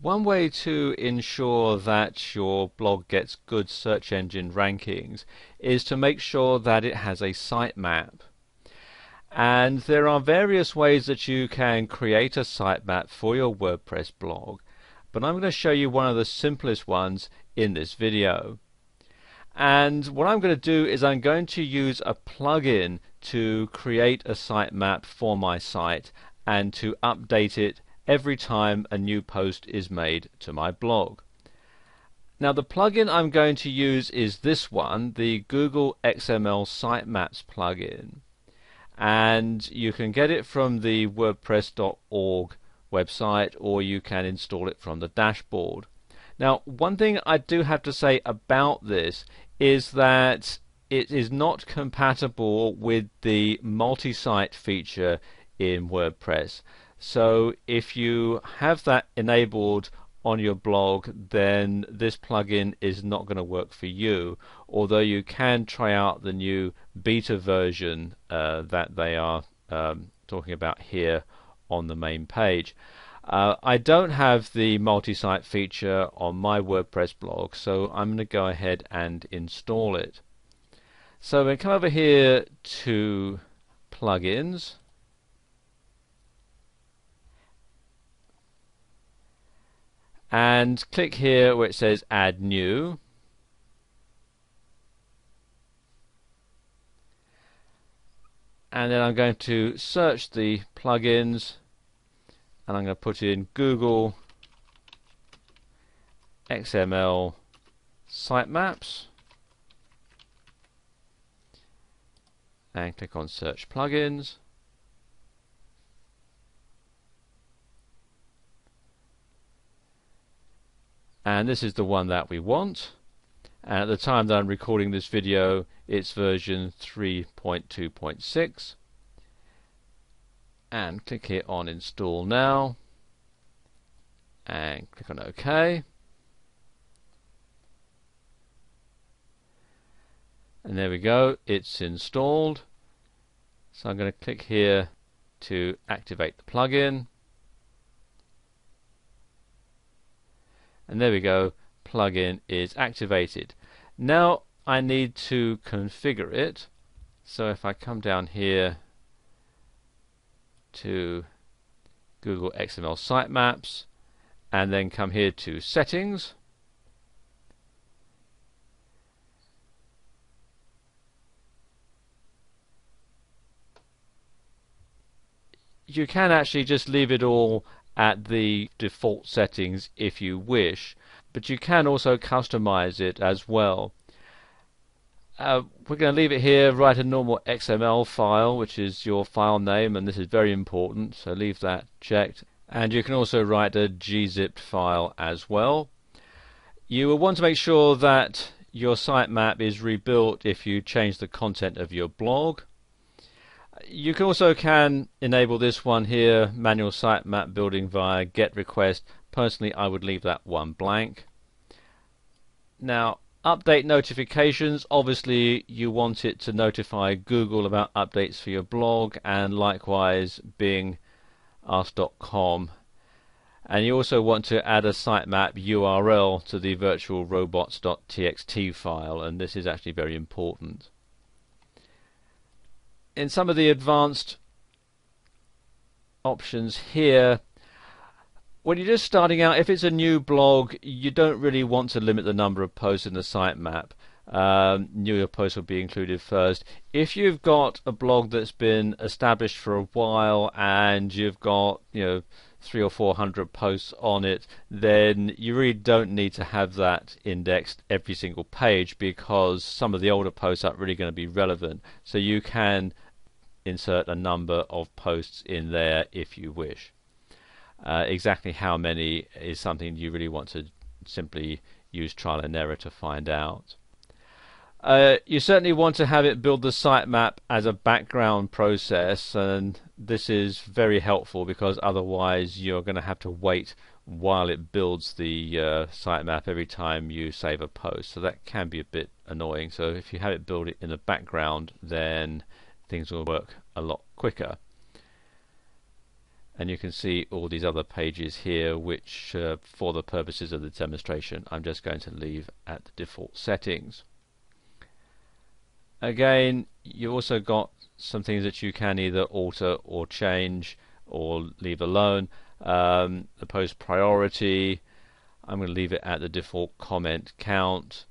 One way to ensure that your blog gets good search engine rankings is to make sure that it has a sitemap. And there are various ways that you can create a sitemap for your WordPress blog, but I'm going to show you one of the simplest ones in this video. And what I'm going to do is I'm going to use a plugin to create a sitemap for my site and to update it every time a new post is made to my blog. Now the plugin I'm going to use is this one, the Google XML Sitemaps plugin. And you can get it from the WordPress.org website, or you can install it from the dashboard. Now, one thing I do have to say about this is that it is not compatible with the multi-site feature in WordPress. So if you have that enabled on your blog, then this plugin is not going to work for you, although you can try out the new beta version that they are talking about here on the main page. I don't have the multi-site feature on my WordPress blog, so I'm going to go ahead and install it. So we come over here to plugins, and click here where it says add new. And then I'm going to search the plugins, and I'm going to put in Google XML Sitemaps and click on search plugins. And this is the one that we want. And at the time that I'm recording this video, it's version 3.2.6. And click here on install now. And click on OK. And there we go, it's installed. So I'm going to click here to activate the plugin. And there we go, plugin is activated. Now I need to configure it. So if I come down here to Google XML Sitemaps and then come here to settings, you can actually just leave it all at the default settings if you wish, but you can also customize it as well. We're going to leave it here, write a normal XML file, which is your file name, and this is very important, so leave that checked. And you can also write a gzipped file as well. You will want to make sure that your sitemap is rebuilt if you change the content of your blog. You can enable this one here, manual sitemap building via GET request. Personally, I would leave that one blank. Now, update notifications, obviously you want it to notify Google about updates for your blog, and likewise Bing, Ask.com. And you also want to add a sitemap URL to the virtual robots.txt file, and this is actually very important. In some of the advanced options here, when you're just starting out, if it's a new blog, you don't really want to limit the number of posts in the sitemap. Newer posts will be included first. If you've got a blog that's been established for a while and you've got 300 or 400 posts on it, then you really don't need to have that indexed every single page, because some of the older posts aren't really going to be relevant. So you can insert a number of posts in there if you wish. Exactly how many is something you really want to simply use trial and error to find out. You certainly want to have it build the sitemap as a background process, and this is very helpful because otherwise you're going to have to wait while it builds the sitemap every time you save a post. So that can be a bit annoying. So if you have it build it in the background, then things will work a lot quicker. and you can see all these other pages here, which for the purposes of the demonstration I'm just going to leave at the default settings. Again, you've also got some things that you can either alter or change or leave alone. The post priority, I'm going to leave it at the default comment count,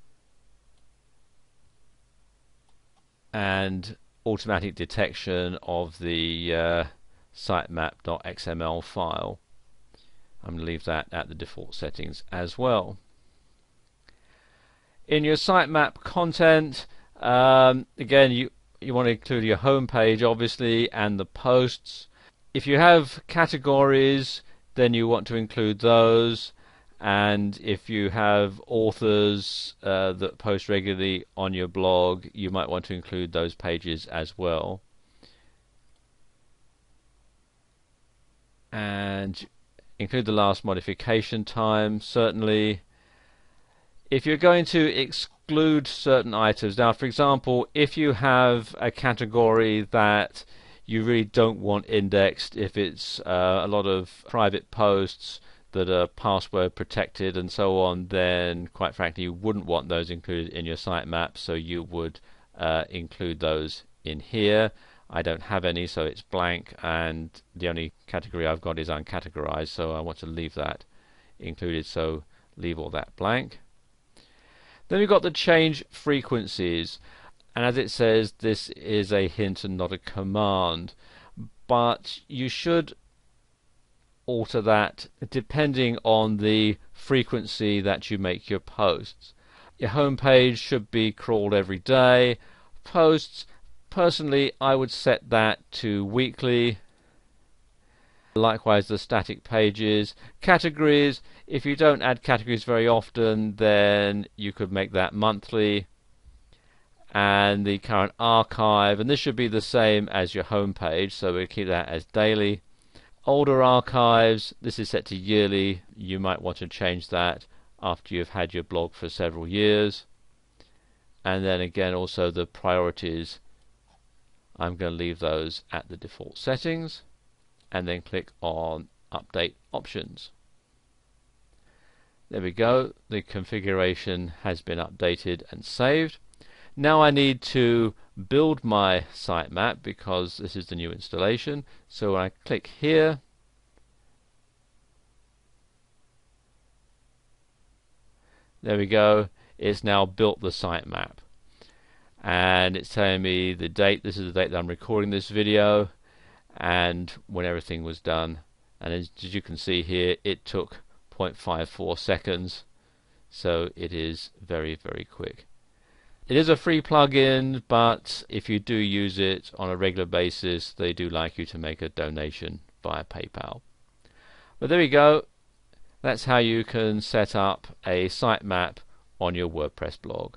and automatic detection of the sitemap.xml file, I'm going to leave that at the default settings as well. In your sitemap content, again, you want to include your home page obviously and the posts. If you have categories, then you want to include those, and if you have authors that post regularly on your blog, you might want to include those pages as well. And include the last modification time, certainly. If you're going to exclude certain items, now for example, if you have a category that you really don't want indexed, if it's a lot of private posts that are password protected and so on, then quite frankly you wouldn't want those included in your sitemap, so you would include those in here. I don't have any, so it's blank, and the only category I've got is uncategorized, so I want to leave that included, so leave all that blank. Then we've got the change frequencies, and as it says, this is a hint and not a command, but you should alter that depending on the frequency that you make your posts. Your home page should be crawled every day. Posts, personally, I would set that to weekly. Likewise the static pages. Categories, if you don't add categories very often, then you could make that monthly. And the current archive, and this should be the same as your home page, so we'll keep that as daily. Older archives, this is set to yearly. You might want to change that after you've had your blog for several years. And then again, also the priorities, I'm going to leave those at the default settings, and then click on Update Options. There we go, the configuration has been updated and saved. Now I need to build my sitemap because this is the new installation. So when I click here, there we go, it's now built the sitemap. And it's telling me the date, this is the date that I'm recording this video, and when everything was done. And as you can see here, it took 0.54 seconds, so it is very, very quick. It is a free plugin, but if you do use it on a regular basis, they do like you to make a donation via PayPal. But there we go. That's how you can set up a sitemap on your WordPress blog.